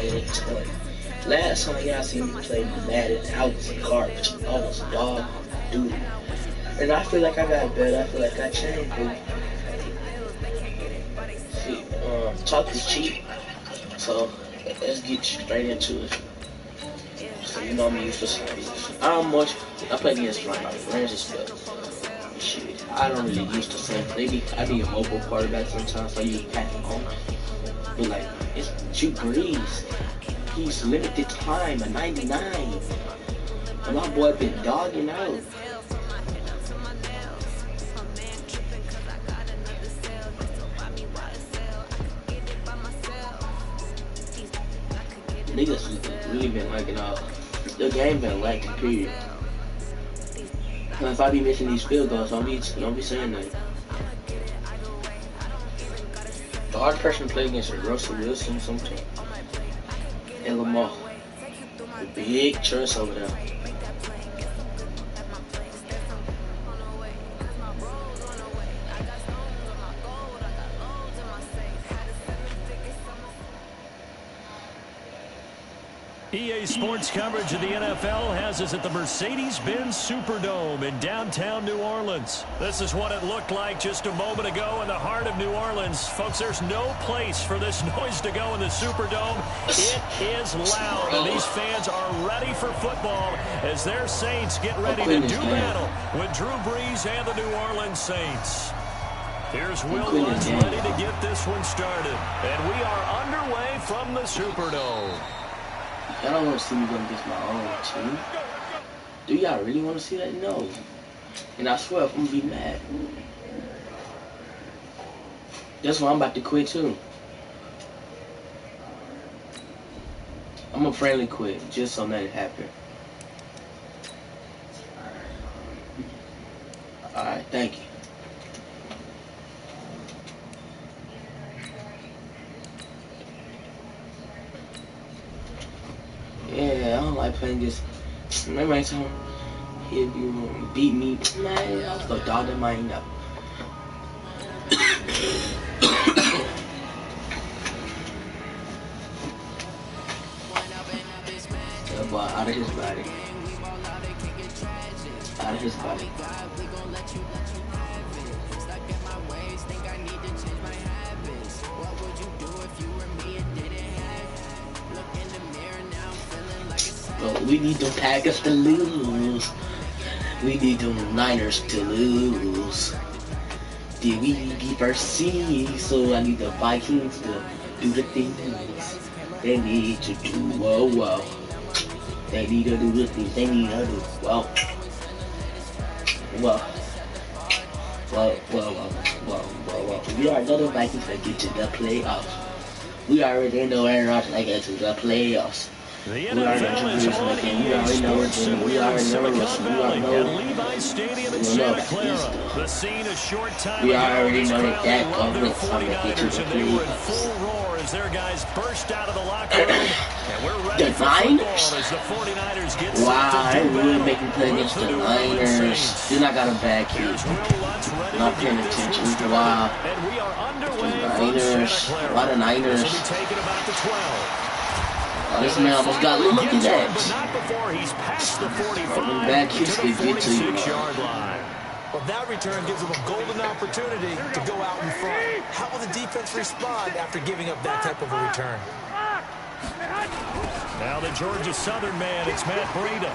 played a ton. Last time y'all seen me play Madden, I was garbage. I was dog dude. And I feel like I got better. I feel like I changed, but see, talk is cheap. So let's get straight into it. So you know me for some reason. I play against my friends and stuff. Shit, I don't really use the same. I be a mobile quarterback sometimes, so I use Patrick Mahomes. But like, it's Drew Brees. He's limited time, a 99. And my boy been dogging out. Niggas really been liking all. The game been lacking, period. If I be missing these field goals, don't be saying that. The hard person to play against is Russell Wilson sometimes. And Lamar. The big trust over there. EA Sports coverage of the NFL has us at the Mercedes-Benz Superdome in downtown New Orleans. This is what it looked like just a moment ago in the heart of New Orleans. Folks, there's no place for this noise to go in the Superdome. It is loud, and these fans are ready for football as their Saints get ready to do battle with Drew Brees and the New Orleans Saints. Here's Will Lutz ready to get this one started, and we are underway from the Superdome. Y'all don't want to see me go against my own team. Do y'all really want to see that? No. And I swear, I'm going to be mad. That's why I'm about to quit, too. I'm a friendly quit, just so that it happen. Alright, thank you. Yeah, I don't like playing this. Remember anytime he'd beat me? Man, I was gonna dog that mine up. That boy out of his body. Out of his body. We need the Packers to lose. We need the Niners to lose. Did we be first seed? So I need the Vikings to do the things they need to do. Whoa. They need to do the things they need to do. Well. We are another Vikings that get to the playoffs. We already know Aaron Rodgers to get to the playoffs. The NFL is on EA Sports Simply Silicon Valley at Levi's Stadium in Santa Clara. The scene a short time ago, this crowd loved their 49ers, and they were in full roar as their guys burst out of the locker room. And we're ready for football as the 49ers get set to do battle really making play against the Niners. Then I got a back here. Not paying attention. Wow. And we are underway from Santa Clara. A lot of Niners. This will be taken about the 12. This man almost got look at that. But not before he's past the 45 back to the 46-yard line. Well, that return gives them a golden opportunity to go out in front. How will the defense respond after giving up that type of a return? Now the Georgia Southern man, it's Matt Breida.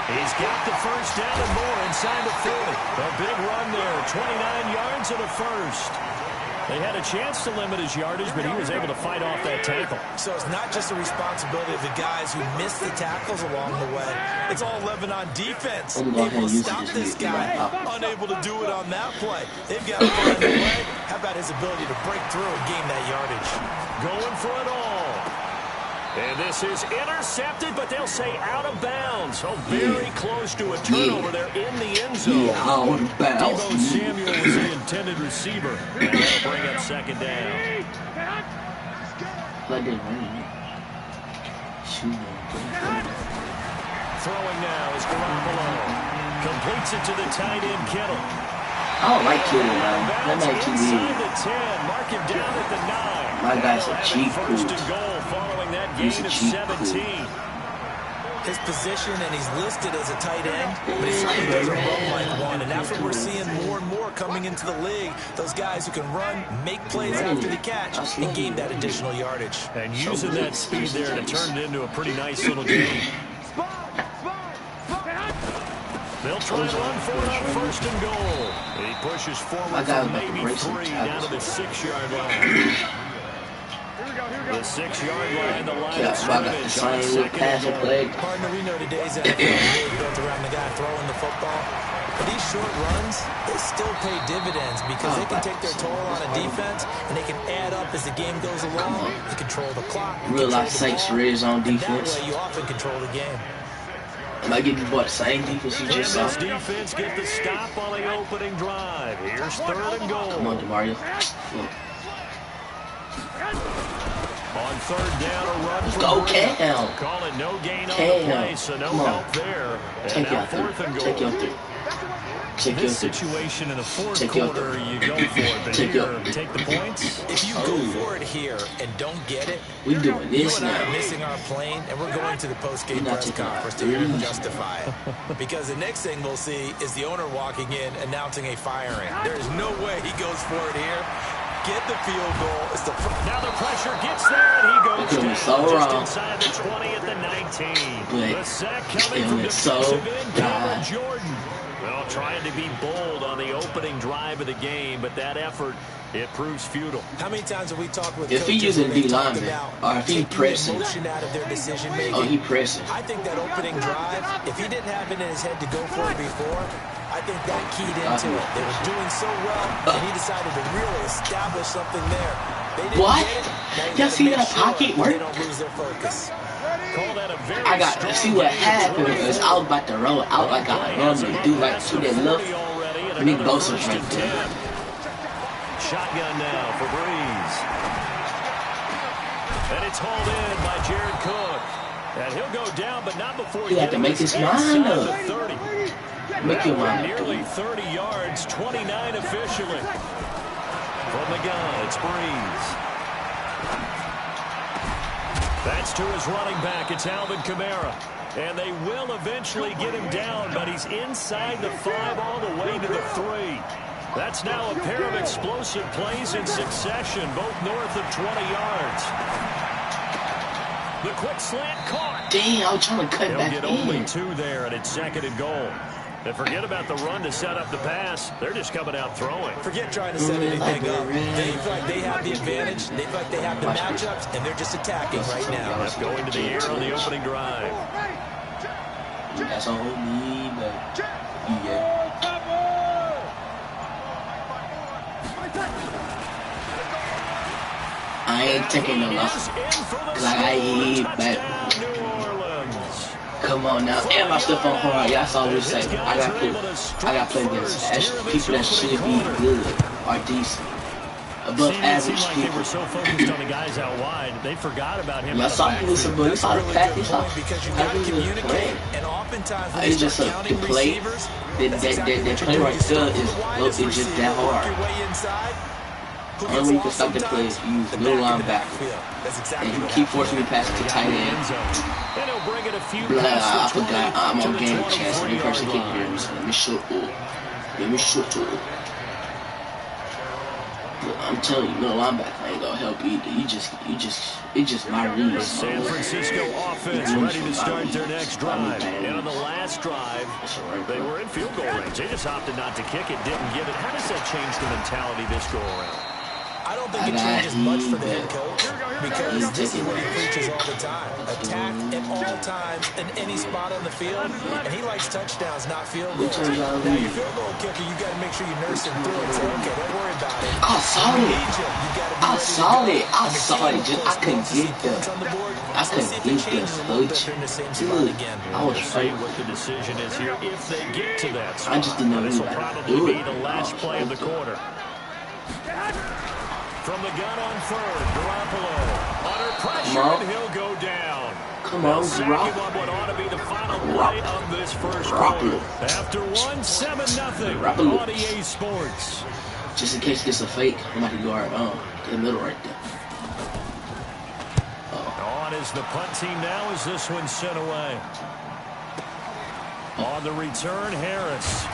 He's got the first down and more inside the 40. A big run there, 29 yards of the first. They had a chance to limit his yardage, but he was able to fight off that tackle. So it's not just the responsibility of the guys who missed the tackles along the way. It's all living on defense. Able to stop this guy, unable to do it on that play. They've got to find a way. How about his ability to break through and gain that yardage? Going for it all. And this is intercepted, but they'll say out of bounds. Oh, very close to a turnover there in the end zone. Out of bounds. Deebo Samuel was the intended receiver. And that'll bring up second down. Throwing now is Garoppolo. Completes it to the tight end, Kittle. I don't like Kittle, man. That might too weird. Inside the 10, mark him down at the 9. My guy's a cheap First and goal following a gain of 17. His position, and he's listed as a tight end, but he certainly doesn't run like one, and that's what we're seeing more and more coming into the league. Those guys who can run, make plays after the catch, and gain that additional yardage. And using that speed there to turn it into a pretty nice little game. They'll try to run for it on first and goal. He pushes forward from maybe 3 down to the 6-yard line. The 6-yard line, the line of scrimmage on second play. Partner, we know today's NFL is really built around the guy throwing the football. But these short runs, they still pay dividends because they can take their toll on a defense, and they can add up as the game goes along. You control the clock. Real life Saints Reds on defense. That way you often control the game. Am I giving you the same defense you just saw? This defense get the stop on the opening drive. Here's 3rd and goal. Come on, DeMario. On 3rd down, a run for go Cam. Call it no gain on the play, so no help there. And now 4th and goal. Take your 3. In this situation in the 4th quarter, you go for it, but here, take the points. If you go for it here and don't get it, we doing this you and I now. are missing our plane, and we're going to the post-game press conference to hear him justify it. Because the next thing we'll see is the owner walking in, announcing a firing. There is no way he goes for it here. Get the field goal. It's the now the pressure gets there, and he goes down so just inside the 20 at the 19. The sack coming from defensive end, Cameron Jordan. Well, trying to be bold on the opening drive of the game, but that effort, it proves futile. How many times have we talked with if he using D lineman, or if he pressing, out of their decision making? Oh, he pressing. I think that opening drive, if he didn't have it in his head to go for it before, I think that keyed into it. They were doing so well, and he decided to really establish something there. They didn't what? get it. Y'all see that pocket work? They don't lose their focus. Call that a very I got to see what happened is I was about to roll out like I normally do, like to that look. Nick Bosa's right there. Shotgun now for Breeze. And it's hauled in by Jared Cook. And he'll go down, but not before he had to make his mind up. 30. Make your mind up. Nearly 30 yards, 29 officially. From the gun, it's Breeze. That's to his running back. It's Alvin Kamara. And they will eventually get him down, but he's inside the 5 all the way to the 3. That's now a pair of explosive plays in succession, both north of 20 yards. The quick slant caught. Damn, I was trying to cut back in. He'll get only 2 there, and it's 2nd and goal. And forget about the run to set up the pass. They're just coming out throwing. Forget trying to set anything up. They feel like they have the advantage. They feel like they have the matchups, and they're just attacking right now. That's going to the air on the opening drive. That's all me, but yeah. I ain't taking no loss. Cause I hate back. Come on now, and my stuff on hard. Y'all saw what say. I got play against people that should be good or decent. Above average like people. They were so focused on the guys out wide, they forgot about him. I saw him with some, but he saw the fact he saw. Because you got to communicate, and oftentimes It's just the play. That play right there is just that hard. The only way you can stop the play is use middle linebacker. And you keep forcing me passes to tight end. Blah, I forgot I'm on game chat, so the person can hear me. So let me shoot you. I'm telling you, middle linebacker ain't gonna help either. It's just my read. The San Francisco offense ready to start their next drive. And on the last drive, they were in field goal range. They just opted not to kick it, didn't give it. How does that change the mentality this go around? I don't think it changes much for the head coach because this is what he preaches all the time. Attack at all times in any spot on the field, and he likes touchdowns, not field goals. Now, your field goal kicker, you got to make sure you nurse him through it. Say, okay, don't worry about it. I saw it. I couldn't get there. I couldn't get there. I was afraid what the decision is here if they get to that spot. I just didn't know this will do probably it. be the last play of the quarter. From the gun on 3rd, Garoppolo. Under pressure, and he'll go down. Come on, Garoppolo. What ought to be the final play of this first quarter. After 1-7-0 on EA Sports. Just in case it gets a fake, I'm about to go right in the middle right there. On as the punt team now as this one sent away. On the return, Harris.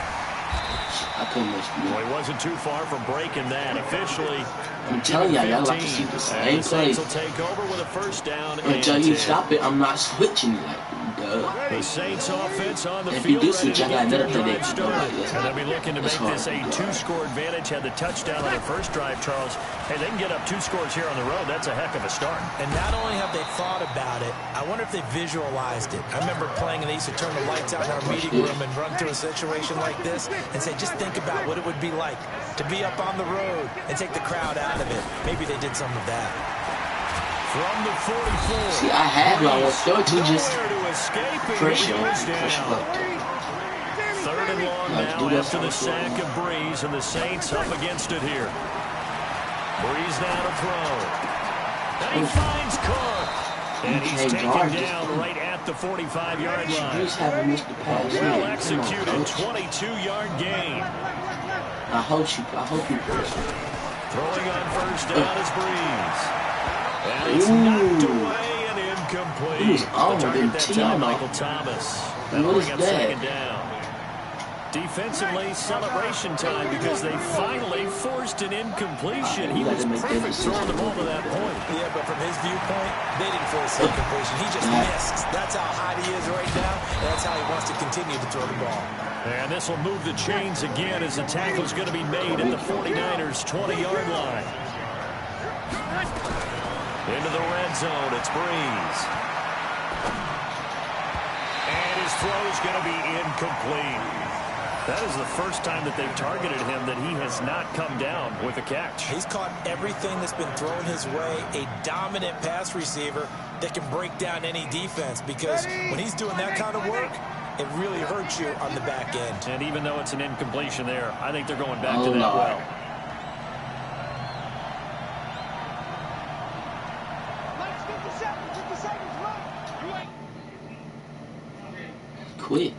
I couldn't miss you. Well, he wasn't too far from breaking that. Officially, I'm telling y'all like to see the same play. will take over with a first down. Until you stop it, I'm not switching like the Saints offense on the if field. you do switch, I got another play that and they'll be looking to make this a two-score advantage. Had the touchdown on their first drive, Charles. Hey, they can get up 2 scores here on the road. That's a heck of a start. And not only have they thought about it, I wonder if they visualized it. I remember playing and they used to turn the lights out in our meeting room and run through a situation like this and say, just think about what it would be like to be up on the road and take the crowd out of it. Maybe they did some of that. From the 44. See, I had you. I was still to just pressure. Third and long now after the sack of Breeze, and the Saints up against it here. Breeze now to throw. And he finds Cook. And he's taken down right at the 45-yard line. Well executed, 22-yard gain. I hope you push. Throwing on first down is Breeze. And it's knocked away and incomplete. He was on that time, Michael Thomas. What is Bring up that? second down. Defensively, celebration time because they finally forced an incompletion. He was perfect throwing the ball to that point. Yeah, but from his viewpoint, they didn't force an incompletion. He just missed. That's how hot he is right now, and that's how he wants to continue to throw the ball. And this will move the chains again as the tackle is going to be made at the 49ers' 20-yard line. Into the red zone, it's Breeze. And his throw is going to be incomplete. That is the first time that they've targeted him that he has not come down with a catch. He's caught everything that's been thrown his way. A dominant pass receiver that can break down any defense, because when he's doing that kind of work, it really hurts you on the back end. And even though it's an incompletion there, I think they're going back to that well. Quit.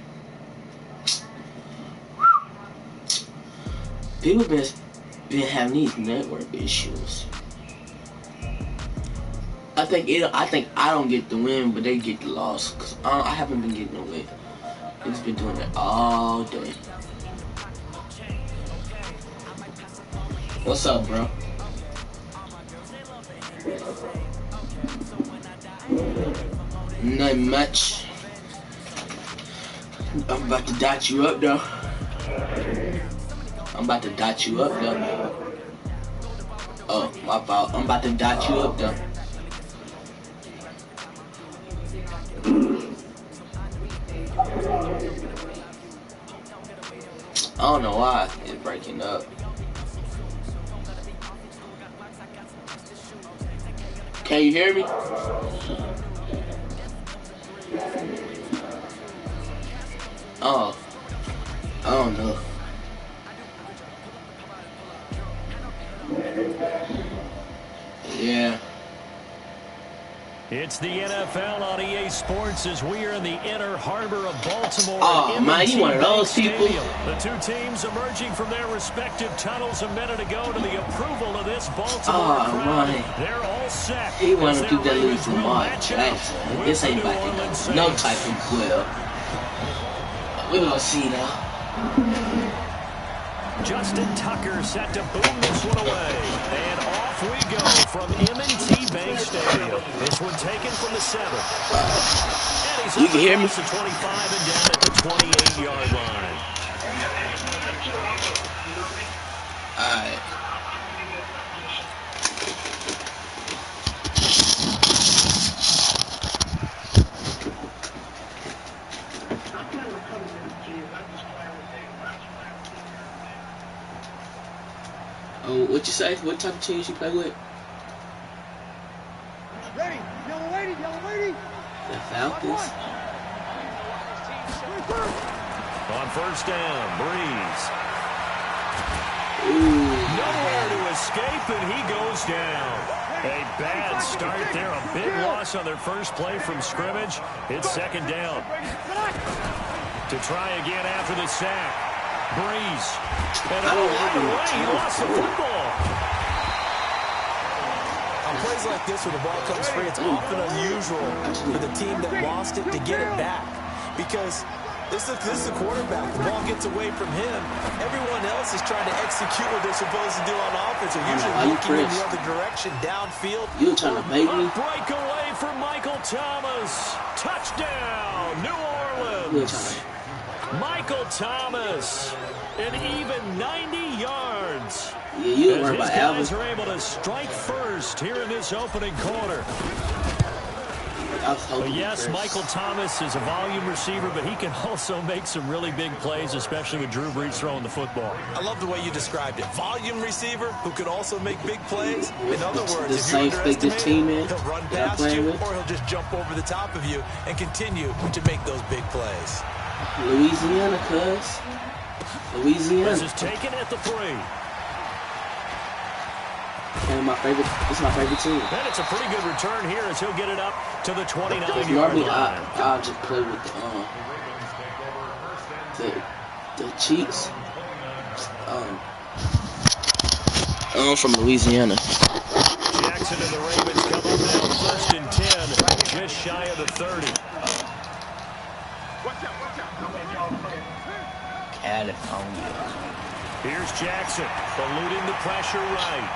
People been having these network issues. I think I don't get the win, but they get the loss. Cause I haven't been getting the win. It's been doing it all day. What's up, bro? Nothing much. I'm about to dot you up, though. I'm about to dot you up, though. Oh, my fault. I'm about to dot you up, though. I don't know why it's breaking up. Can you hear me? Oh, I don't know. Yeah. It's the NFL on EA Sports as we are in the inner harbor of Baltimore. Oh, man, you one of those people. The two teams emerging from their respective tunnels a minute ago to the approval of this Baltimore crowd. Man. They're all set. He wanted to keep that lead from Mark Jackson. This ain't about to go no type of well. We're going to see now. Justin Tucker set to boom this one away. And off we go from M&T Bank Stadium. This one taken from the 7. And he's you can hear me? To 25 and down at the 28-yard line. All right. Oh, what you say? What type of teams you play with? Ready, yellow lady, yellow lady. The Falcons. On first down, Breeze. Ooh. Nowhere to escape, and he goes down. A bad start there, a big loss on their first play from scrimmage. It's second down. To try again after the sack. Breeze. And I don't have he lost the football. I'll plays like this where the ball comes free, it's often unusual for the team that lost it to get it back. Because this is the quarterback. The ball gets away from him. Everyone else is trying to execute what they're supposed to do on offense. They're usually looking in the other direction, downfield. You trying to bait me? Breakaway for Michael Thomas. Touchdown, New Orleans. Michael Thomas, an even 90 yards. Yeah, you don't worry about Alvin. His guys are able to strike first here in this opening quarter. Yes, Michael Thomas is a volume receiver, but he can also make some really big plays, especially with Drew Brees throwing the football. I love the way you described it. Volume receiver who can also make big plays. In other words, the if you underestimate him, he'll run past you or he'll just jump over the top of you and continue to make those big plays. Louisiana, cuz. Louisiana. This is taken at the 3. And it's my favorite team. And it's a pretty good return here as he'll get it up to the 29-yard normally line. I'll just play with the Chiefs. I'm from Louisiana. Jackson and the Ravens come up now, 1st and 10, just shy of the 30. California. Here's Jackson, eluding the pressure right.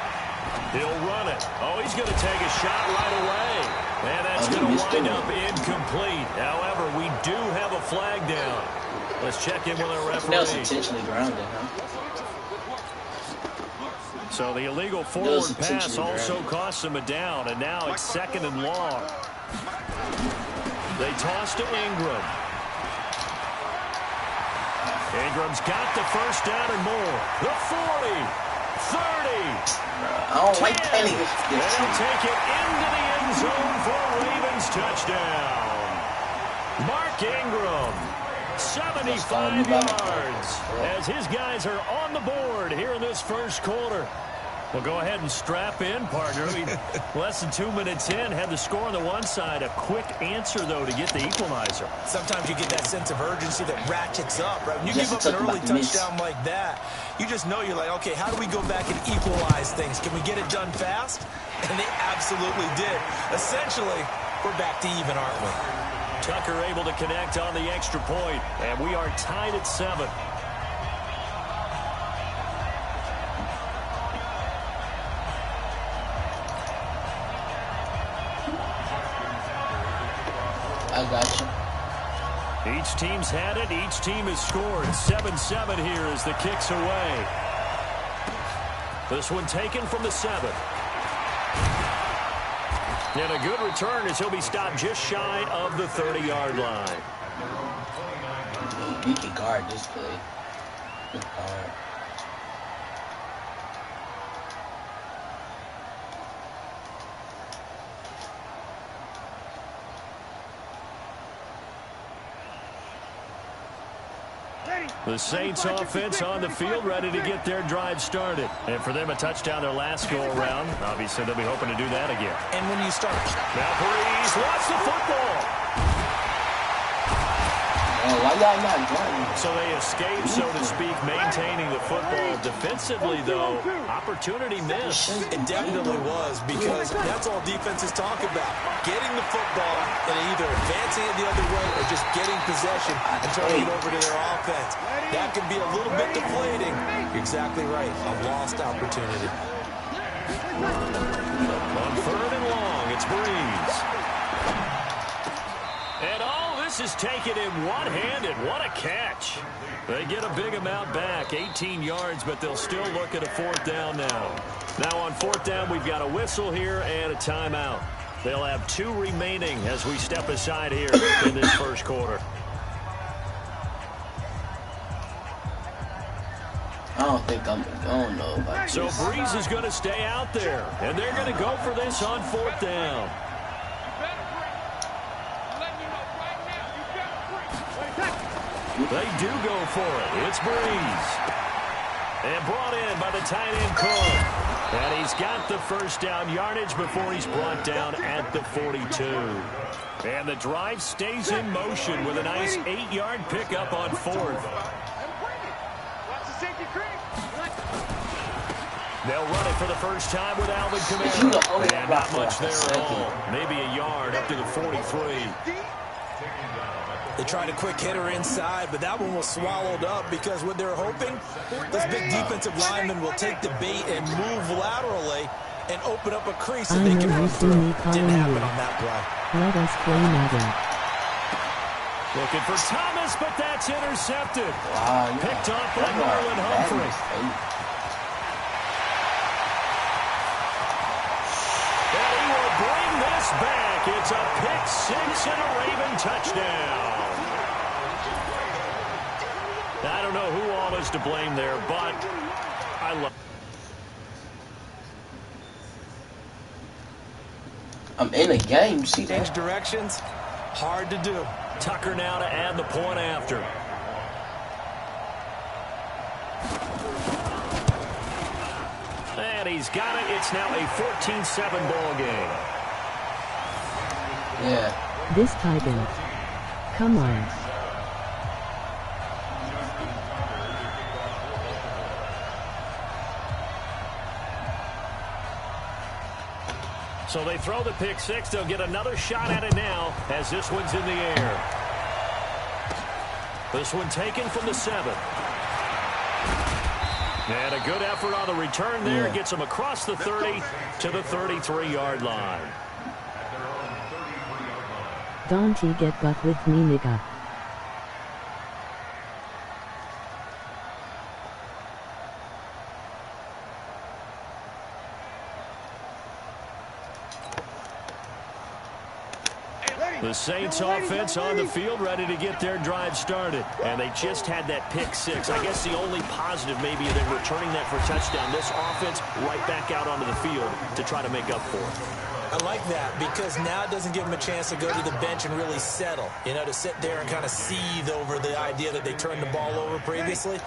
He'll run it. Oh, he's going to take a shot right away. And that's going to wind up incomplete. However, we do have a flag down. Let's check in with our referee. That was intentionally grounded, huh? So the illegal forward pass also costs him a down, and now it's 2nd and long. They toss to Ingram. Ingram's got the first down and more. The 40. 30. I don't like pennies. They'll take it into the end zone for a Ravens touchdown. Mark Ingram, 75 yards, as his guys are on the board here in this first quarter. Well, go ahead and strap in, partner. Less than 2 minutes in, had the score on the one side. A quick answer, though, to get the equalizer. Sometimes you get that sense of urgency that ratchets up, right? When you give up an early touchdown like that, you just know you're like, okay, how do we go back and equalize things? Can we get it done fast? And they absolutely did. Essentially, we're back to even, aren't we? Tucker able to connect on the extra point, and we are tied at 7. I got you. Each team's had it. Each team has scored. 7-7 here as the kick's away. This one taken from the 7. And a good return as he'll be stopped just shy of the 30-yard line. You can guard this play. The Saints offense on the field, ready to get their drive started. And for them, a touchdown their last go-around. Obviously, they'll be hoping to do that again. And when you start... Now Brees wants the football. Why y'all not going? So they escape, so to speak, maintaining the football. Defensively, though, opportunity missed. It definitely was, because that's all defenses talk about. Getting the football and either advancing it the other way or just getting possession and turning it over to their offense. That can be a little bit deflating. You're exactly right. A lost opportunity. On 3rd and long, it's Brees. And all this is taken in one-handed. What a catch. They get a big amount back, 18 yards, but they'll still look at a 4th down now. Now on 4th down, we've got a whistle here and a timeout. They'll have 2 remaining as we step aside here in this first quarter. I don't know about So this. Brees is going to stay out there, and they're going to go for this on 4th down. They do go for it. It's Brees. And brought in by the tight end Cook. And he's got the first down yardage before he's brought down at the 42. And the drive stays in motion with a nice 8-yard pickup on 4th. They'll run it for the first time with Alvin You the only Kamara. And not much there at second. all. Maybe a yard up to the 43. They tried a quick hitter inside, but that one was swallowed up because what they're hoping, this big defensive lineman will take the bait and move laterally and open up a crease that they can run through. Didn't happen on that play. Let us play Madden. Looking for Thomas, but that's intercepted. Wow, Picked off by Marlon Humphrey. And he will bring this back. It's a pick six and a Raven touchdown. I don't know who all is to blame there, but I love. I'm in a game. You see that? Change directions, hard to do. Tucker now to add the point after. And he's got it. It's now a 14-7 ball game. Yeah. This Titan. Come on. So they throw the pick six. They'll get another shot at it now as this one's in the air. This one taken from the 7. And a good effort on the return there. Gets him across the 30 to the 33-yard line. Don't you get buck with me, nigga. The Saints offense on the field, ready to get their drive started. And they just had that pick six. I guess the only positive maybe of them returning that for a touchdown. This offense right back out onto the field to try to make up for it. I like that because now it doesn't give them a chance to go to the bench and really settle. You know, to sit there and kind of seethe over the idea that they turned the ball over previously.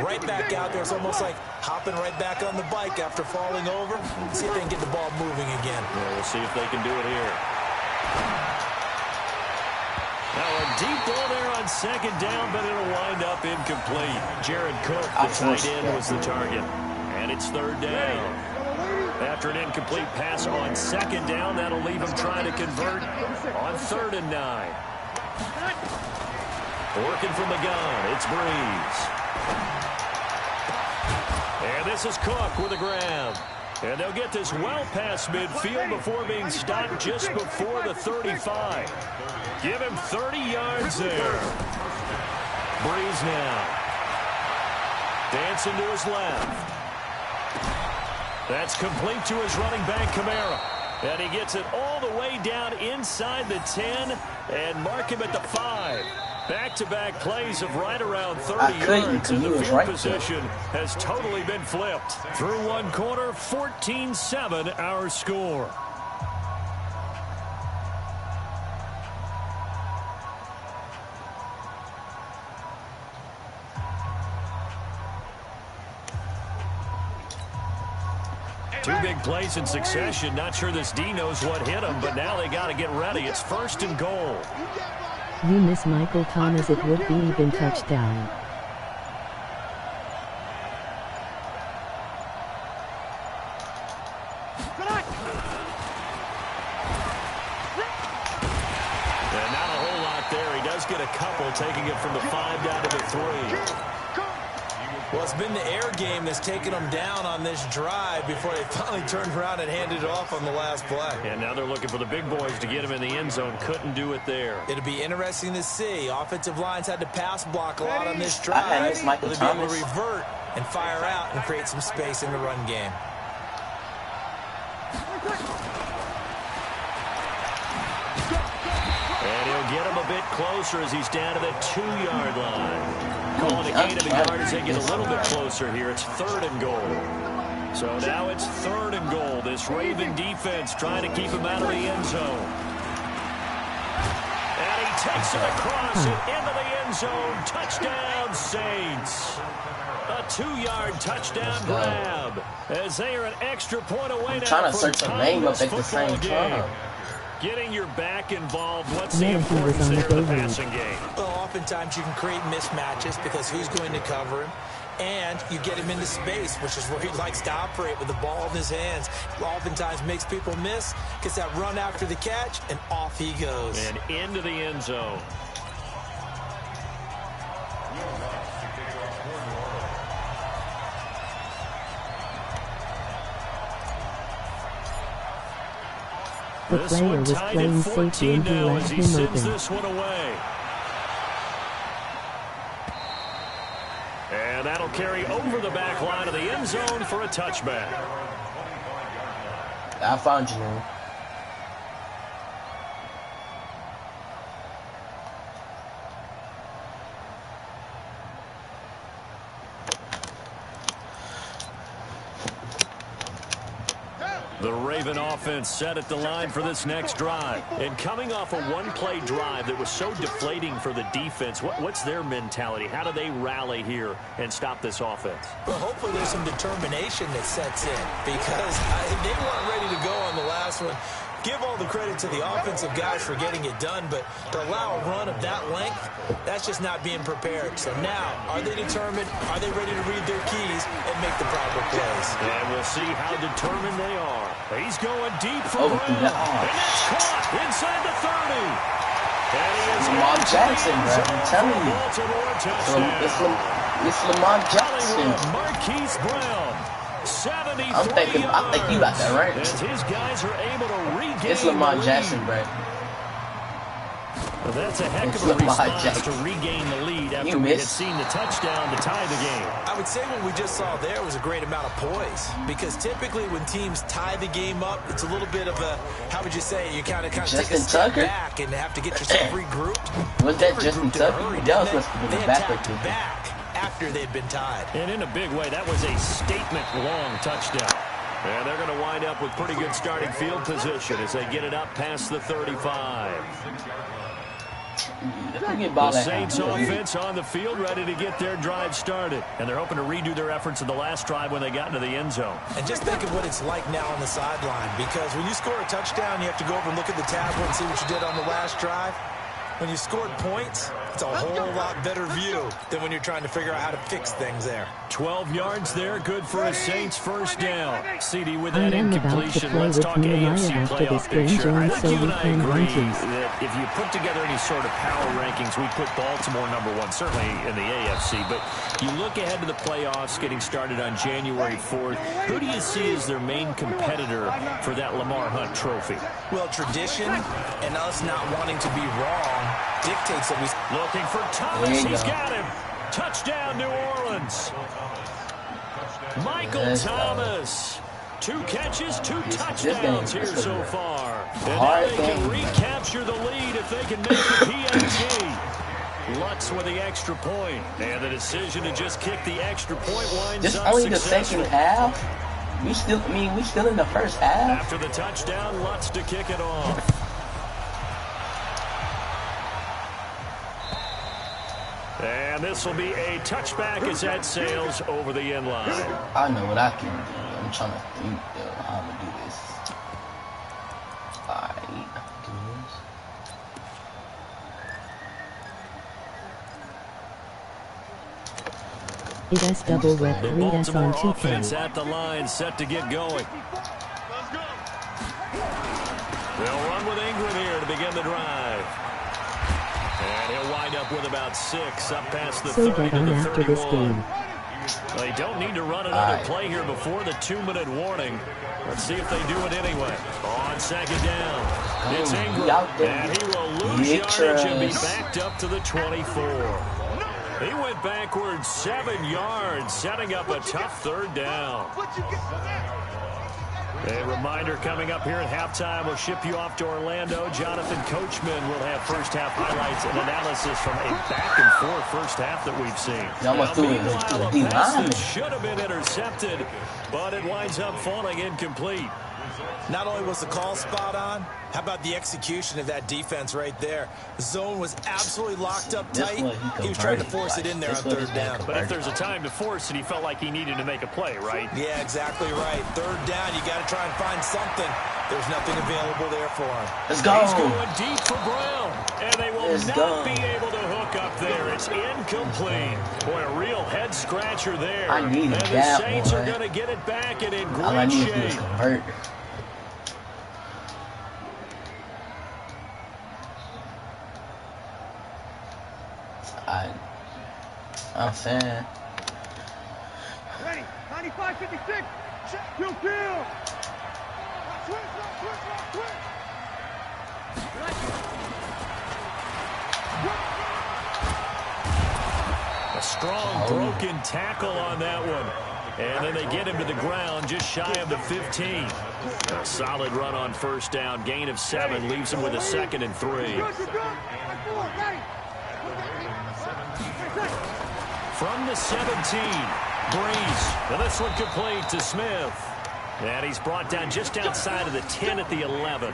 Right back out there. It's almost like hopping right back on the bike after falling over. See if they can get the ball moving again. Yeah, we'll see if they can do it here. Now a deep ball there on second down, but it'll wind up incomplete. Jared Cook, the tight end, was the target. And it's third down. After an incomplete pass on second down, that'll leave him trying to convert on 3rd and 9. Working from the gun, it's Breeze. And this is Cook with a grab. And they'll get this well past midfield before being stopped just before the 35. Give him 30 yards there. Breeze now. Dancing to his left. That's complete to his running back, Kamara. And he gets it all the way down inside the 10 and mark him at the 5. Back-to-back plays of right around 30 yards, and the field position has totally been flipped. Through one quarter, 14-7 our score. Two big plays in succession. Not sure this D knows what hit him, but now they got to get ready. It's 1st and goal. You miss Michael Thomas, it would be even touchdown. And not a whole lot there. He does get a couple, taking it from the 5 down to the 3. Well, it's been the air game that's taken them down on this drive before they finally turned around and handed it off on the last play. And now they're looking for the big boys to get him in the end zone. Couldn't do it there. It'll be interesting to see. Offensive lines had to pass block a lot on this drive. Will they be able to revert and fire out and create some space in the run game? And he'll get him a bit closer as he's down to the 2-yard line. Calling a gain of a yard as they get a little bit closer here. It's 3rd and goal. So now it's 3rd and goal. This Raven defense trying to keep him out of the end zone. And he takes it across and into the end zone. Touchdown, Saints. A 2-yard touchdown grab as they are an extra point away now. Trying to search a name up at the same time. Getting your back involved. What's the importance there in the passing game? Well, oftentimes you can create mismatches because who's going to cover him? and you get him into space, which is where he likes to operate with the ball in his hands. Oftentimes makes people miss, gets that run after the catch, and off he goes. And into the end zone. The player was playing safety and he left him open. This one away. And that'll carry over the back line of the end zone for a touchback. I found you, man. The Raven offense set at the line for this next drive. And coming off a one-play drive that was so deflating for the defense, what's their mentality? How do they rally here and stop this offense? Well, hopefully there's some determination that sets in because they weren't ready to go on the last one. Give all the credit to the offensive guys for getting it done, but to allow a run of that length, that's just not being prepared. So now, are they determined? Are they ready to read their keys and make the proper plays? And we'll see how determined they are. He's going deep for Brown. And that's caught inside the 30. And he is Lamar Jackson, bro. I'm telling you. It's Lamar Jackson. Marquise Brown. I think you got that right. As his guys are able to regain it's Lamar Jackson, bro. Well, that's a heck of a response to regain the lead after we had seen the touchdown to tie the game. I would say what we just saw there was a great amount of poise because typically when teams tie the game up, it's a little bit of a, how would you say, you kind of take a step back and have to get yourself regrouped. Was that Justin Tucker? That was supposed to be the back after they'd been tied. And in a big way, that was a statement-long touchdown. And they're going to wind up with pretty good starting field position as they get it up past the 35. The Saints offense on the field ready to get their drive started. And they're hoping to redo their efforts in the last drive when they got into the end zone. And just think of what it's like now on the sideline, because when you score a touchdown, you have to go over and look at the tablet and see what you did on the last drive. When you scored points, it's a whole lot better view than when you're trying to figure out how to fix things there. 12 yards there, good for a Saints first down. CD with I that am incompletion. Let's talk AFC playoff picture. I think you and I agree that if you put together any sort of power rankings, we put Baltimore #1, certainly in the AFC. But you look ahead to the playoffs getting started on January 4th. Who do you see as their main competitor for that Lamar Hunt trophy? Well, tradition and us not wanting to be wrong dictates that we... Looking for Thomas. He's got him. Touchdown, New Orleans. Michael Thomas. 2 catches, 2 touchdowns here so far. And now they can recapture the lead if they can make the PAT. Lutz with the extra point. And the decision to just kick the extra point winds up only the second half? We still in the first half? After the touchdown, Lutz to kick it off. And this will be a touchback as that sails over the end line. I know what I can do. I'm trying to think, though, how I'm going to do this. It is double rep the read us on Baltimore 2K. offense at the line, set to get going. They'll run with Ingram here to begin the drive. And he'll wind up with about 6 up past the 30 to the 31. After this game. They don't need to run another play here before the 2-minute warning. Let's see if they do it anyway. On second down, it's Ingram, and he will lose yardage and be backed up to the 24. He went backwards 7 yards, setting up a tough third down. A reminder coming up here at halftime, we'll ship you off to Orlando. Jonathan Coachman will have first half highlights and analysis from a back-and-forth first half that we've seen. Meanwhile, a pass that should have been intercepted, but it winds up falling incomplete. Not only was the call spot on, how about the execution of that defense right there? The zone was absolutely locked up tight. He was trying to force it in there on third down. But if there's a time to force it, he felt like he needed to make a play, right? Yeah, exactly right. Third down, you got to try and find something. There's nothing available there for him. Let's go. He's going deep for Brown, and they will Let's go. Be able to hook up there. It's incomplete. Boy, a real head scratcher there. I needed and that, the Saints boy. are going to get it back and in great All I needed shape. was convert. I'm saying. Ready, 95-56. Kill. Switch. A strong broken tackle on that one. And then they get him to the ground just shy of the 15. A solid run on first down. Gain of 7 leaves him with a 2nd and 3. From the 17, Breeze. And this one complete to Smith. And he's brought down just outside of the 10 at the 11.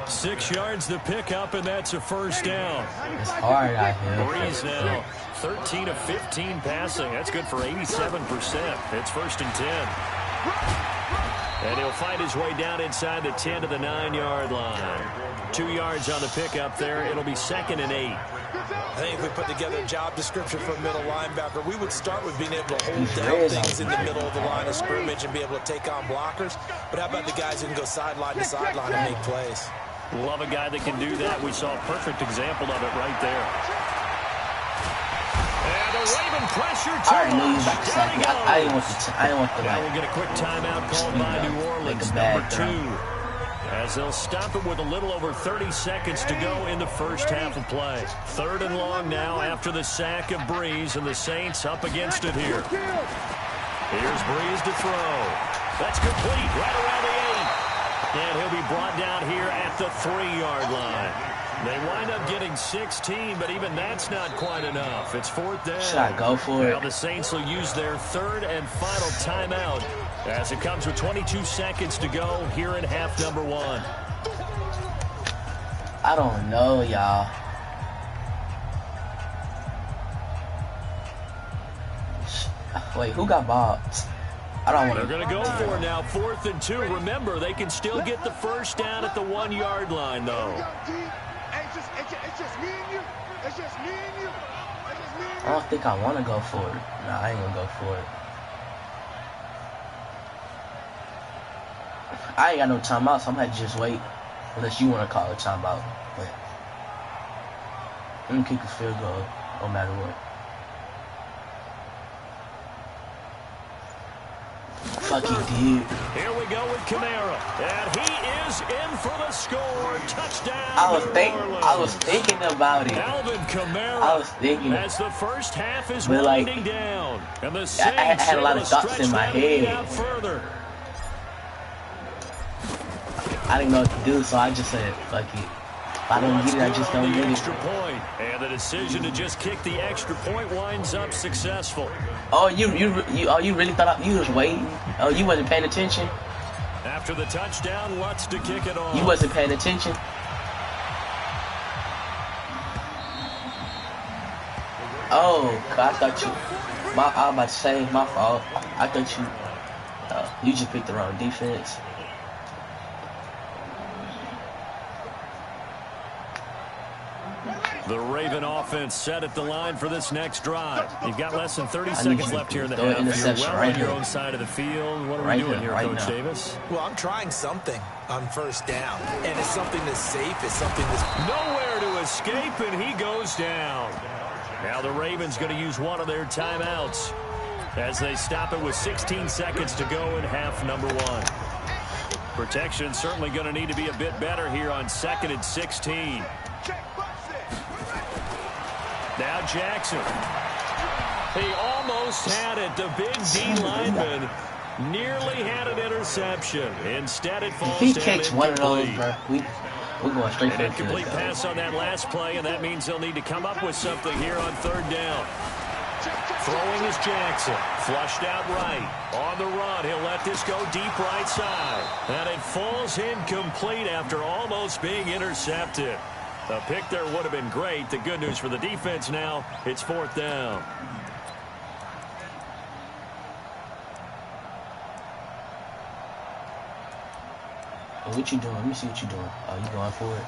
6 yards the pickup, and that's a first down. It's hard out here. Breeze now 13 of 15 passing. That's good for 87%. It's 1st and 10. And he'll find his way down inside the 10 to the 9-yard line. 2 yards on the pickup there. It'll be 2nd and 8. I think if we put together a job description for a middle linebacker, we would start with being able to hold down things in the middle of the line of scrimmage and be able to take on blockers. But how about the guys who can go sideline to sideline and make plays? Love a guy that can do that. We saw a perfect example of it right there. And a Raven pressure. I already knew you was about to sack me. I didn't want the Now we'll get a quick timeout called by New Orleans, number 2. As they'll stop it with a little over 30 seconds to go in the first half of play. 3rd and long now after the sack of Breeze, and the Saints up against it here. Here's Breeze to throw. That's complete right around the 8. And he'll be brought down here at the 3-yard line. They wind up getting 16, but even that's not quite enough. It's 4th down. Should I go for it? Now the Saints will use their 3rd and final timeout as it comes with 22 seconds to go here in half number 1. I don't know, y'all. Wait, who got ball? I don't want to. They're going to go for it now. 4th and 2. Remember, they can still get the first down at the 1-yard line, though. It's just me and you. I don't think I want to go for it. Nah, I ain't gonna go for it. I ain't got no timeout, so I'm gonna just wait. Unless you want to call a timeout. But I'm gonna kick a field goal no matter what. Fuck, he did. Here we go with Kamara, and he is in for the score. Touchdown. I was thinking about it. Alvin Kamara. I was thinking as the first half is but winding down, and the I Saints had a lot of thoughts in my head. Further. I didn't know what to do, so I just said, fuck it. If I don't get it, I just don't get Extra it. point, and the decision to just kick the extra point winds up successful. Oh, you really thought you was waiting? Oh, you wasn't paying attention? After the touchdown, Lutz to kick it off. You wasn't paying attention? Oh, I thought you. I was about to say, my fault. I thought you just picked the wrong defense. The Raven offense set at the line for this next drive. You've got less than 30 seconds left here in the half. You're well on your own side of the field. What are we doing here, Coach Davis? Well, I'm trying something on first down. And it's something that's safe. It's something that's nowhere to escape, and he goes down. Now the Ravens going to use one of their timeouts as they stop it with 16 seconds to go in half number 1. Protection certainly going to need to be a bit better here on 2nd and 16. Now Jackson. He almost had it. The big D lineman nearly had an interception. Instead, it falls down. If he catch one of those, bro, we're going straight for an incomplete pass on that last play, and that means they'll need to come up with something here on 3rd down. Throwing is Jackson. Flushed out right. On the run, he'll let this go deep right side. And it falls incomplete after almost being intercepted. A pick there would have been great. The good news for the defense now, it's 4th down. What you doing? Let me see what you doing. Oh, you going for it?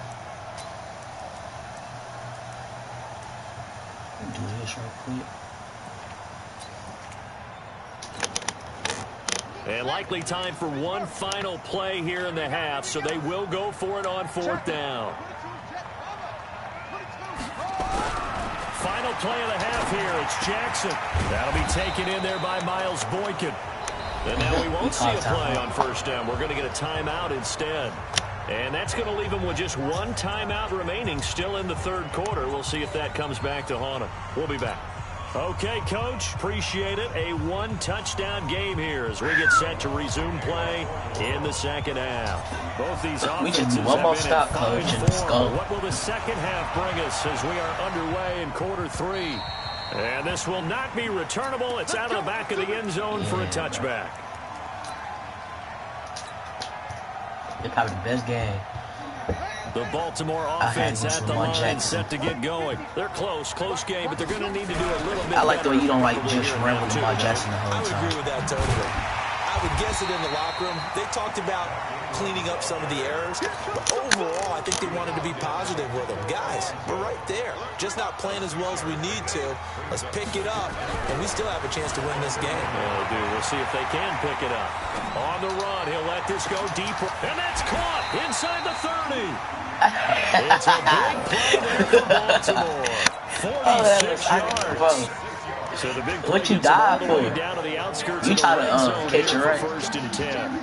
Do this real quick. And likely time for one final play here in the half, so they will go for it on 4th down. Final play of the half here. It's Jackson. That'll be taken in there by Miles Boykin. And now we won't see a play on 1st down. We're going to get a timeout instead. And that's going to leave them with just one timeout remaining still in the 3rd quarter. We'll see if that comes back to haunt them. We'll be back. Okay, Coach, appreciate it. A 1-touchdown game here as we get set to resume play in the 2nd half. Both these offenses have been at 5-4. What will the 2nd half bring us as we are underway in quarter 3? And this will not be returnable. It's out of the back of the end zone for a touchback. They're probably the best game. The Baltimore offense at the line set to get going. They're close game, but they're going to need to do a little bit. I like the way you don't like just run with Lamar Jackson the whole time. I would agree with that totally. I would guess it in the locker room. They talked about cleaning up some of the errors, but overall, I think they wanted to be positive with them. Guys, we're right there. Just not playing as well as we need to. Let's pick it up, and we still have a chance to win this game. Oh, dude, we'll see if they can pick it up. On the run, he'll let this go deeper, and that's caught inside the 30. It's a big play there for Baltimore. 46 yards. So the big play what you die for? Down to the outskirts you try to catch it right. 1st and 10.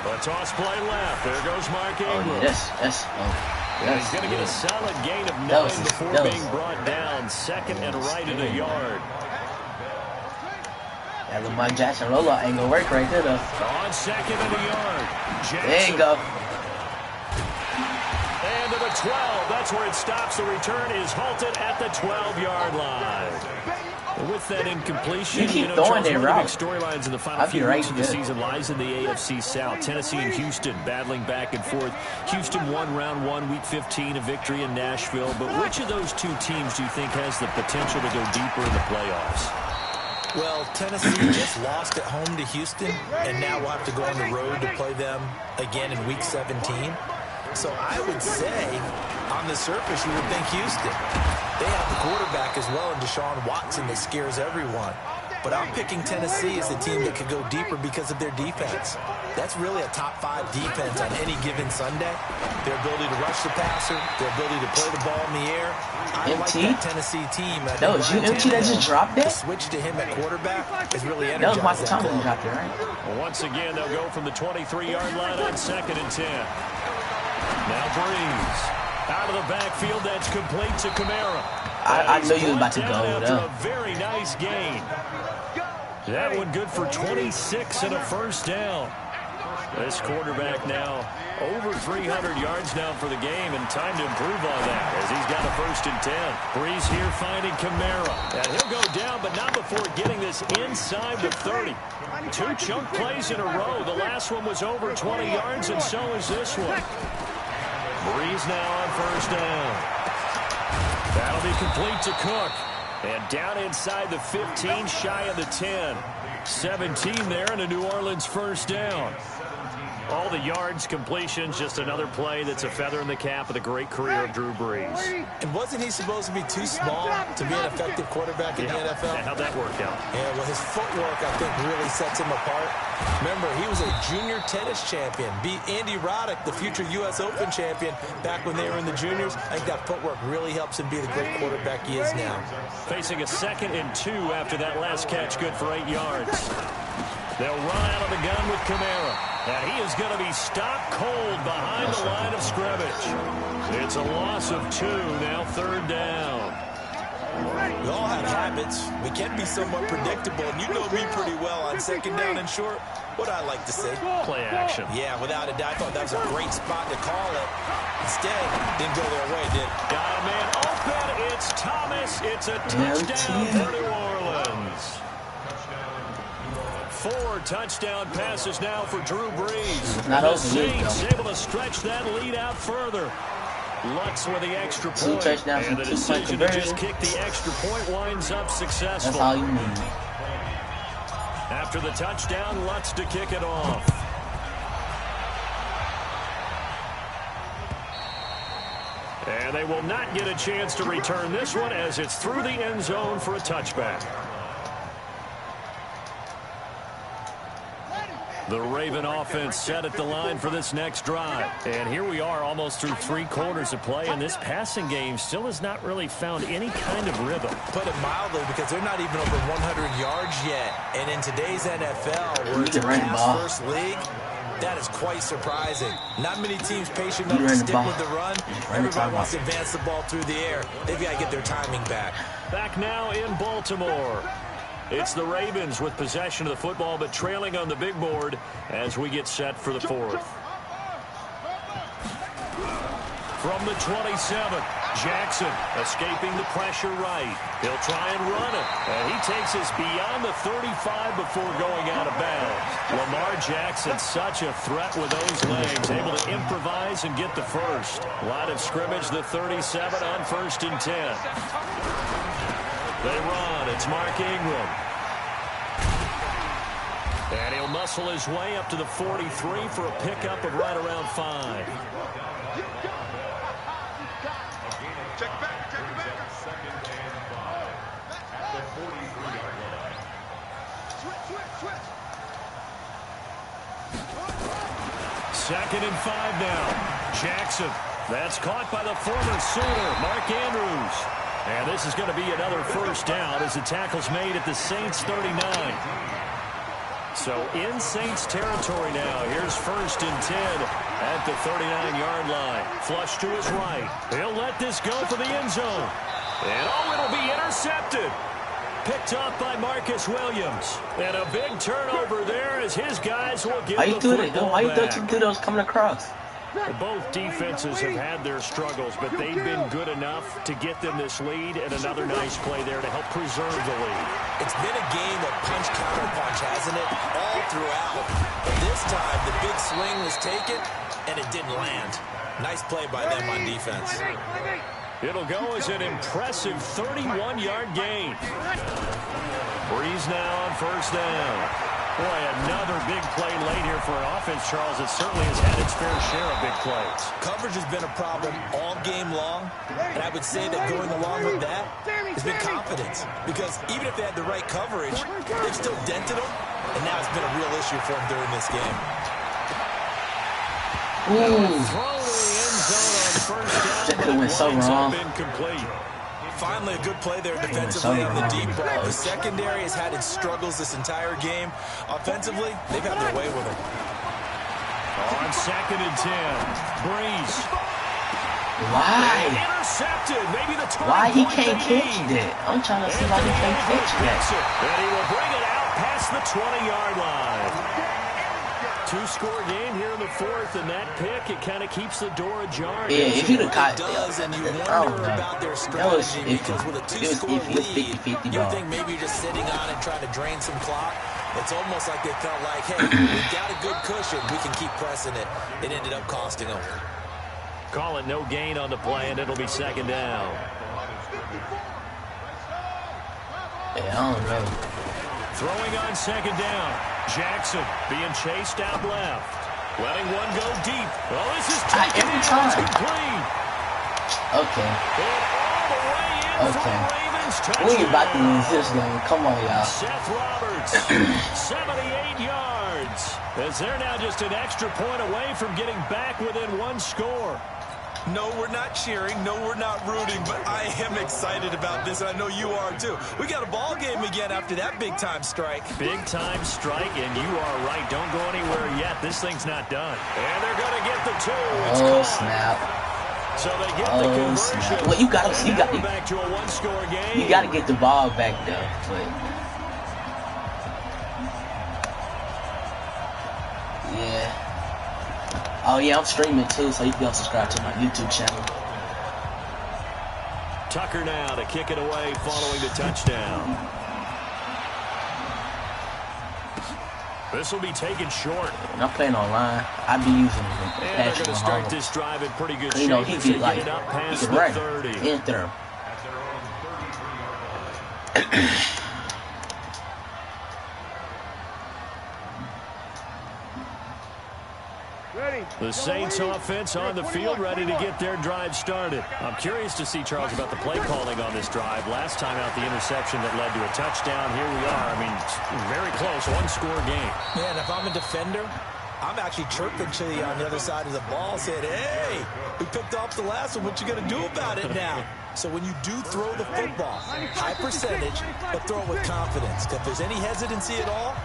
A toss play left. There goes Mark Ingram. He's going to get a solid gain of 9 before being brought down. 2nd and right at a yard. That Lamar Jackson rollout ain't gonna work right there though. On 2nd and a yard. Jackson. There you go. And to the 12. That's where it stops. The return is halted at the 12-yard line. With that incompletion, you keep throwing it right. Storylines in the final few weeks of the season lies in the AFC South. Tennessee and Houston battling back and forth. Houston won round 1, week 15, a victory in Nashville. But which of those two teams do you think has the potential to go deeper in the playoffs? Well, Tennessee just lost at home to Houston, and now we'll have to go on the road to play them again in week 17. So I would say, on the surface, you would think Houston. They have the quarterback as well in Deshaun Watson that scares everyone. But I'm picking Tennessee as the team that could go deeper because of their defense. That's really a top 5 defense on any given Sunday. Their ability to rush the passer, their ability to play the ball in the air. I like that Tennessee team. That was you, MT, that just dropped that? The switch to him at quarterback is really energized. That was Michael Thomas who dropped it, right? Well, once again, they'll go from the 23-yard line on 2nd and 10. Now Breeze. Out of the backfield, that's complete to Kamara. I knew you was about to go after a very nice gain. That one good for 26 and a 1st down. This quarterback now over 300 yards now for the game, and time to improve on that as he's got a 1st and 10. Breeze here finding Kamara. And he'll go down, but not before getting this inside the 30. 2 chunk plays in a row. The last one was over 20 yards, and so is this one. Breeze now on 1st down. That'll be complete to Cook. And down inside the 15, shy of the 10. 17 there, and a New Orleans 1st down. All the yards, completions, just another play that's a feather in the cap of the great career of Drew Brees. And wasn't he supposed to be too small to be an effective quarterback in the NFL? How'd that work out? Yeah, well, his footwork, I think, really sets him apart. Remember, he was a junior tennis champion, beat Andy Roddick, the future U.S. Open champion, back when they were in the juniors. I think that footwork really helps him be the great quarterback he is now. Facing a 2nd and 2 after that last catch, good for 8 yards. They'll run out of the gun with Kamara. And he is going to be stopped cold behind the line of scrimmage. It's a loss of 2, now 3rd down. We all have habits. We can be somewhat predictable, and you know me pretty well on 2nd down and short. What I like to say? Play action. Yeah, without a doubt. I thought that was a great spot to call it. Instead, didn't go their way, did it? Got a man open. It's Thomas. It's a touchdown for New Orleans. 4 touchdown passes now for Drew Brees. The Saints able to stretch that lead out further. Lutz with the extra point. And the decision to just kick the extra point winds up successful. That's all you need. After the touchdown, Lutz to kick it off. And they will not get a chance to return this one as it's through the end zone for a touchback. The Raven offense set at the line for this next drive. And here we are almost through 3 quarters of play, and this passing game still has not really found any kind of rhythm. Put it mildly, because they're not even over 100 yards yet. And in today's NFL, where it's a pass-first league, that is quite surprising. Not many teams patient enough to stick with the run. Everybody wants to advance the ball through the air. They've got to get their timing back. Back now in Baltimore. It's the Ravens with possession of the football, but trailing on the big board as we get set for the 4th. From the 27, Jackson escaping the pressure right. He'll try and run it, and he takes us beyond the 35 before going out of bounds. Lamar Jackson, such a threat with those legs, able to improvise and get the first. Line of scrimmage, the 37 on 1st and 10. They run. It's Mark Ingram. And he'll muscle his way up to the 43 for a pickup of right around 5. Check it back. Check it back. Switch. 2nd and 5 now. Jackson. That's caught by the former Sooner, Mark Andrews. And this is going to be another first down as the tackle's made at the Saints 39. So in Saints territory now. Here's 1st and 10 at the 39-yard line. Flush to his right. He'll let this go for the end zone. And it'll be intercepted. Picked up by Marcus Williams. And a big turnover there as his guys will get the football back. Why you thought you do those coming across? Both defenses have had their struggles, but they've been good enough to get them this lead, and another nice play there to help preserve the lead. It's been a game of punch, counter punch, hasn't it? All throughout. But this time, the big swing was taken, and it didn't land. Nice play by them on defense. It'll go as an impressive 31-yard gain. Breeze now on 1st down. Boy, another big play late here for an offense, Charles, that certainly has had its fair share of big plays. Coverage has been a problem all game long, and I would say that going along with that has been confidence. Because even if they had the right coverage, they've still dented them, and now it's been a real issue for them during this game. Throw to the end zone on 1st down, That could have went so wrong. Incomplete. Finally, a good play there defensively on the deep ball. The secondary has had its struggles this entire game. Offensively, they've had their way with it. On 2nd and 10, Breeze. Why? Intercepted. Maybe the Why he can't catch that? I'm trying to see why he can't catch that. And he will bring it out past the 20-yard line. 2-score game here in the 4th, and that pick, it kind of keeps the door ajar. Yeah, if you'd have caught it does, and you wonder about their strategy, because with a 2-score lead, you would think maybe you're just sitting on it trying to drain some clock. It's almost like they felt like, hey, we've got a good cushion, we can keep pressing it. It ended up costing them. Call it no gain on the play, and it'll be 2nd down. Yeah, I don't know. Throwing on 2nd down. Jackson being chased out left. Letting one go deep. Oh, this is taken every in. time. It's complete. Okay. And all the way in for the Ravens touchdown. We ain't about to lose this game. Come on, y'all. Seth Roberts, 78 yards. As they're now just an extra point away from getting back within 1 score. No, we're not cheering. No, we're not rooting. But I am excited about this, and I know you are too. We got a ball game again after that big-time strike. Big-time strike, and you are right. Don't go anywhere yet. This thing's not done. And they're going to get the 2. It's caught. Snap. So they get the conversion. Snap. Well, you got to back to a 1-score game. You got to get the ball back though. But yeah. Oh, yeah, I'm streaming, too, so you can go subscribe to my YouTube channel. Tucker now to kick it away following the touchdown. This will be taken short. When I'm playing online, I be using it. And they're going to start this drive in pretty good shape. You know, he get like, it up past he the run 30. enter. Ready. The Saints offense on the field, ready to get their drive started. I'm curious to see, Charles, about the play calling on this drive. Last time out, the interception that led to a touchdown. Here we are. I mean, very close, one-score game. Yeah, and if I'm a defender, I'm actually chirping to you on the other side of the ball, saying, hey, we picked off the last one. What you going to do about it now? So when you do throw the football, high percentage, but throw it with confidence. If there's any hesitancy at all,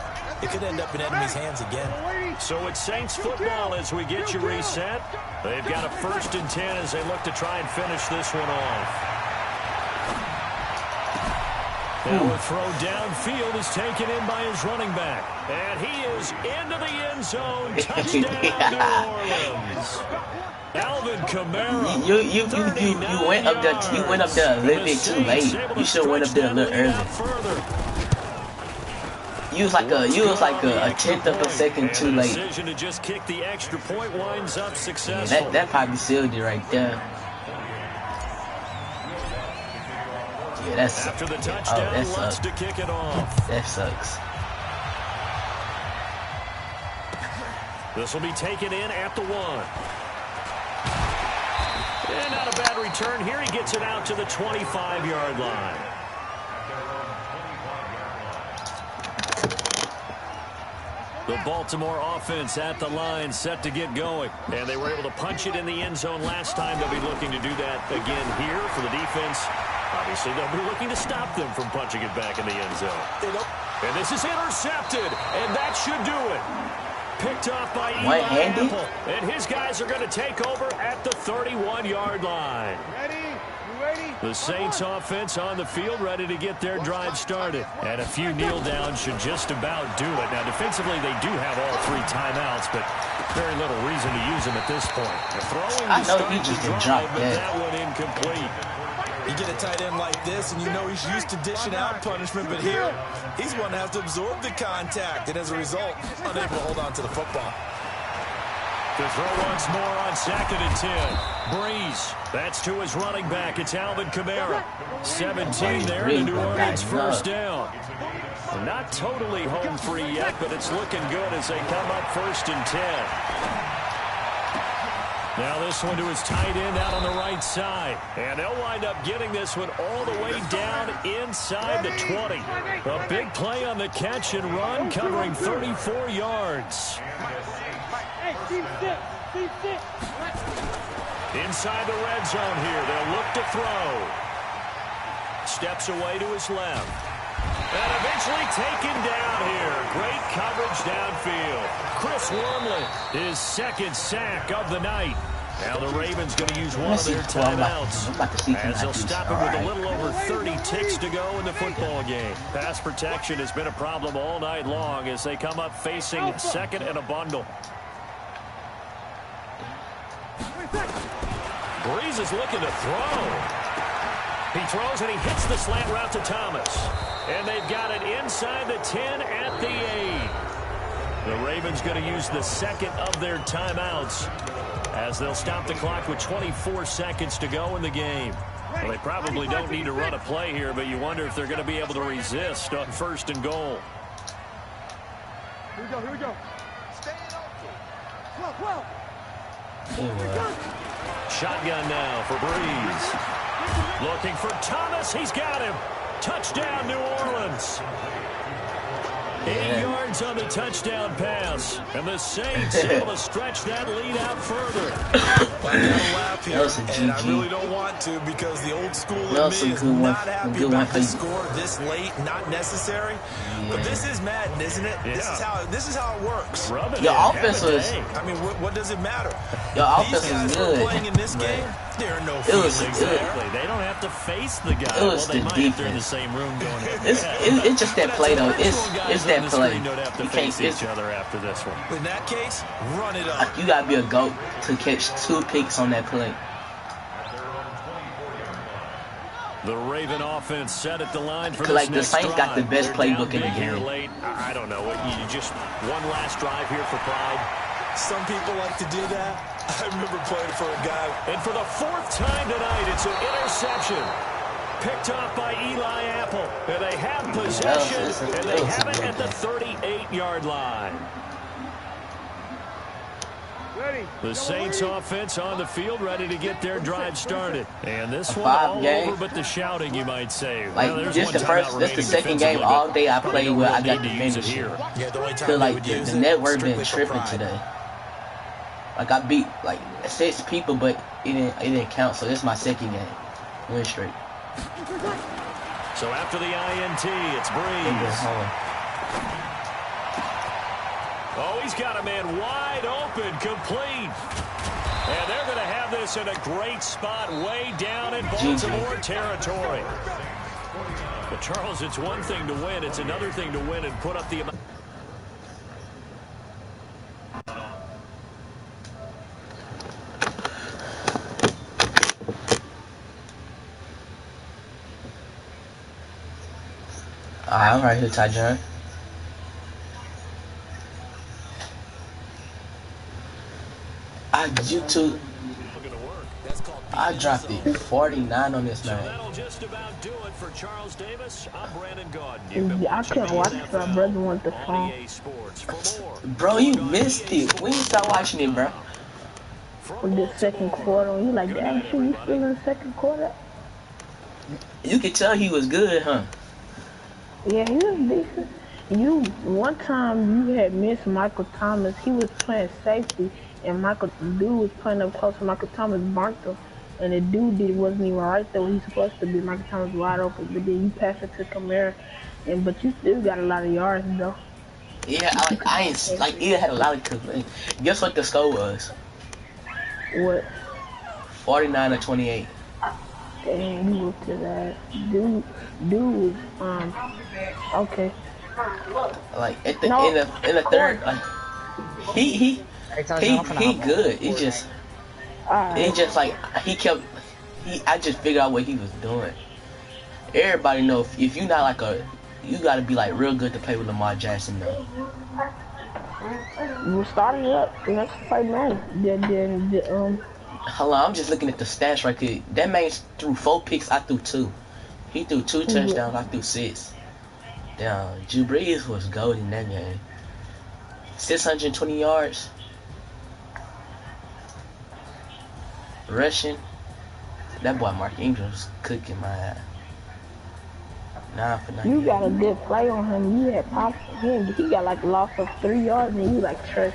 it could end up in enemy's hands again. So it's Saints football as we get you reset. They've got a 1st and 10 as they look to try and finish this one off. Now a throw downfield is taken in by his running back. And he is into the end zone. Touchdown, New Orleans. Alvin Kamara. You went up there. You went up there a little bit too late. You should have went up there a little early. You was like a tenth of a second too late. Decision to just kick the extra point winds up successful. Yeah, that probably sealed it right there. Yeah, that's after the touchdown, that wants sucks. to kick it off. That sucks. This will be taken in at the 1. And not a bad return here. He gets it out to the 25-yard line. The Baltimore offense at the line, set to get going. And they were able to punch it in the end zone last time. They'll be looking to do that again here for the defense. Obviously, they'll be looking to stop them from punching it back in the end zone. And this is intercepted, and that should do it. Picked off by Eli Apple. And his guys are going to take over at the 31-yard line. The Saints offense on the field, ready to get their drive started. And a few kneel downs should just about do it. Now, defensively, they do have all 3 timeouts, but very little reason to use them at this point. I know he just didn't drop that. That one incomplete. You get a tight end like this, and you know he's used to dishing out punishment, but here, he's one that has to absorb the contact, and as a result, unable to hold on to the football. To throw once more on 2nd and 10. Breeze. That's to his running back. It's Alvin Kamara. 17 there, and the New Orleans 1st down. Not totally home free yet, but it's looking good as they come up 1st and 10. Now this one to his tight end out on the right side. And they'll wind up getting this one all the way down inside the 20. A big play on the catch and run, covering 34 yards. Inside the red zone here, they'll look to throw. Steps away to his left. And eventually taken down here. Great coverage downfield. Chris Wormley, his 2nd sack of the night. Now the Ravens going to use one of their timeouts as they'll stop it with a little over 30 ticks to go in the football game. Pass protection has been a problem all night long as they come up facing 2nd and a bundle. Breeze is looking to throw. He throws and he hits the slant route to Thomas. And they've got it inside the 10 at the 8. The Ravens going to use the 2nd of their timeouts as they'll stop the clock with 24 seconds to go in the game. Well, they probably don't need to run a play here, but you wonder if they're going to be able to resist on 1st and goal. Here we go. Stay open. 12. Shotgun now for Breeze. Looking for Thomas. He's got him. Touchdown, New Orleans. 8 yards on the touchdown pass. And the Saints able to stretch that lead out further. I gotta laugh here, and I really don't want to because the old school in me is not happy about the score this late, not necessary. But this is Madden, isn't it? Yeah. This is how it works. Your offense was. I mean, what does it matter? Your offense was good. Playing in this game, there are no feelings. Exactly. They don't have to face the guy. It was well, they the might defense. if they're in the same room going. It's just that play though. It's that play. Don't have to face each other after this one. In that case, run it up. You gotta be a GOAT to catch 2 picks on that play. The Raven offense set at the line for this like the next Saints got the drive. best They're playbook in the down big here game. late. I don't know. You just one last drive here for pride. Some people like to do that. I remember playing for a guy. And for the 4th time tonight, it's an interception. Picked off by Eli Apple. And they have possession, and they have it at the 38-yard line. The Saints offense on the field, ready to get their drive started. And this one Five all game. over but the shouting, you might say. Like, well, this the second game all day I played where I got to finish it. Yeah, the only time Feel they like would use the it, network been strictly for tripping pride. today. Like, I beat, like, 6 people, but it didn't count, so this is my second game. Win streak. So after the INT, it's Breeze. Oh, he's got a man wide open, complete. And they're going to have this in a great spot way down in Baltimore territory. But, Charles, it's one thing to win. It's another thing to win and put up the amount. I'm right here, Ty John. YouTube. I dropped it 49 on this man. That'll just about do it for Charles Davis. I'm Brandon Gaudin. I can't watch it. My brother wants the phone. Bro, you missed it. When you start watching it, bro? In the second quarter, you like, damn, sure you still in the second quarter? You could tell he was good, huh? Yeah, he was decent. One time you had missed Michael Thomas. He was playing safety, and dude was playing up close. Michael Thomas burnt him, and the dude wasn't even right there where he's supposed to be. Michael Thomas wide open, but then you pass it to Kamara, but you still got a lot of yards though. Yeah, he had a lot of good. Guess what the score was? What? 49-28. Dang, you looked at that. Dude was okay. Like in the third, like he good. It's just like I just figured out what he was doing. Everybody know if you're not like you gotta be like real good to play with Lamar Jackson though. We're starting it up. Let's play man. Hold on, I'm just looking at the stats right here. That man threw 4 picks, I threw 2. He threw 2 touchdowns, I threw 6. Damn, Drew Brees was gold in that game. 620 yards. Rushing. That boy Mark Ingram's cooking my ass. 9 for 9. You got a good play on him. You had popped him. He got like a loss of 3 yards, and you like trash.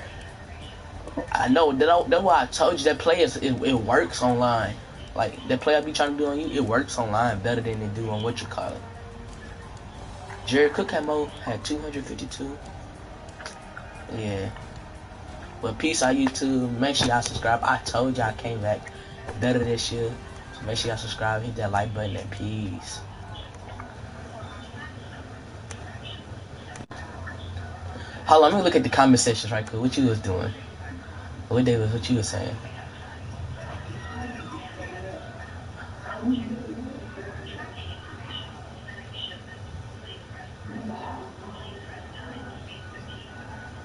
I know. That's why I told you that play it works online. Like that play I be trying to do on you, it works online better than they do on what you call it. Jared Cook had 252. Yeah. But peace out YouTube. Make sure y'all subscribe. I told y'all I came back better this year. So make sure y'all subscribe, hit that like button, and peace. Hold on, let me look at the comment sections right quick. What you was doing? What you was saying?